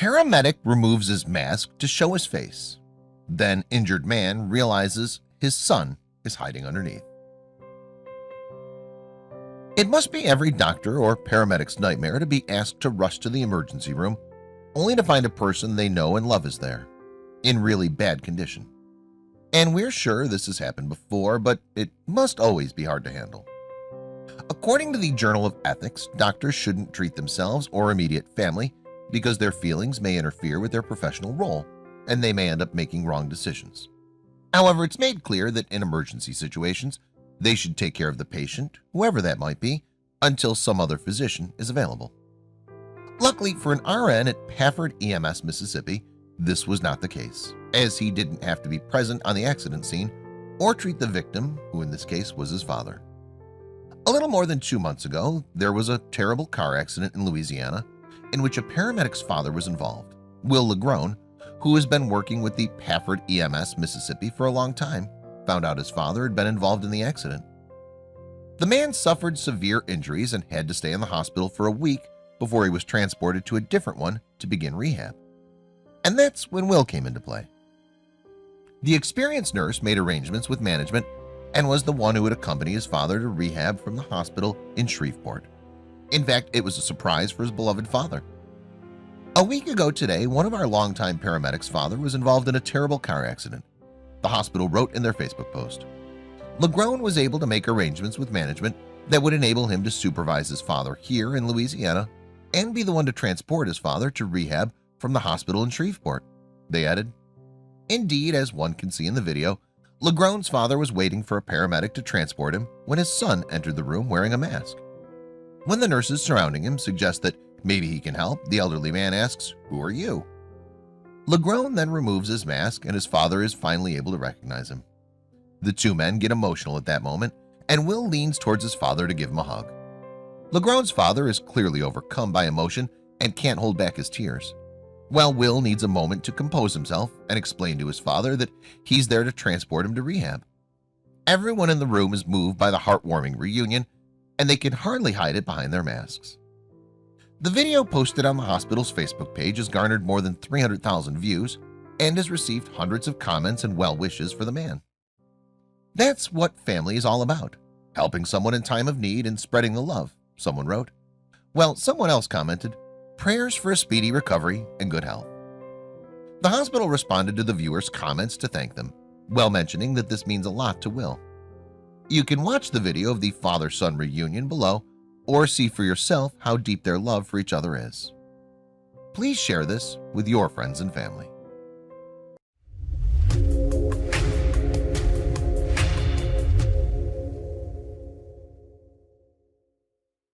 Paramedic removes his mask to show his face. Then injured man realizes his son is hiding underneath. It must be every doctor or paramedic's nightmare to be asked to rush to the emergency room only to find a person they know and love is there, in really bad condition. And we're sure this has happened before, but it must always be hard to handle. According to the Journal of Ethics, doctors shouldn't treat themselves or immediate family because their feelings may interfere with their professional role, and they may end up making wrong decisions. However, it's made clear that in emergency situations, they should take care of the patient, whoever that might be, until some other physician is available. Luckily for an RN at Pafford EMS Mississippi, this was not the case, as he didn't have to be present on the accident scene or treat the victim, who in this case was his father. A little more than 2 months ago, there was a terrible car accident in Louisiana in which a paramedic's father was involved, Will Legrone, who has been working with the Pafford EMS Mississippi for a long time, found out his father had been involved in the accident. The man suffered severe injuries and had to stay in the hospital for a week before he was transported to a different one to begin rehab. And that's when Will came into play. The experienced nurse made arrangements with management and was the one who would accompany his father to rehab from the hospital in Shreveport. In fact, it was a surprise for his beloved father. A week ago today, one of our longtime paramedics' father was involved in a terrible car accident. The hospital wrote in their Facebook post. Legrone was able to make arrangements with management that would enable him to supervise his father here in Louisiana and be the one to transport his father to rehab from the hospital in Shreveport, they added. Indeed, as one can see in the video, Legrone's father was waiting for a paramedic to transport him when his son entered the room wearing a mask. When the nurses surrounding him suggest that maybe he can help, the elderly man asks, "Who are you?" Legrone then removes his mask and his father is finally able to recognize him. The two men get emotional at that moment, and Will leans towards his father to give him a hug. Legrone's father is clearly overcome by emotion and can't hold back his tears, while Will needs a moment to compose himself and explain to his father that he's there to transport him to rehab. Everyone in the room is moved by the heartwarming reunion, and they can hardly hide it behind their masks. The video posted on the hospital's Facebook page has garnered more than 300,000 views and has received hundreds of comments and well wishes for the man. That's what family is all about, helping someone in time of need and spreading the love, someone wrote. Well, someone else commented, "Prayers for a speedy recovery and good health." The hospital responded to the viewers' comments to thank them, while mentioning that this means a lot to Will. You can watch the video of the father-son reunion below or see for yourself how deep their love for each other is. Please share this with your friends and family.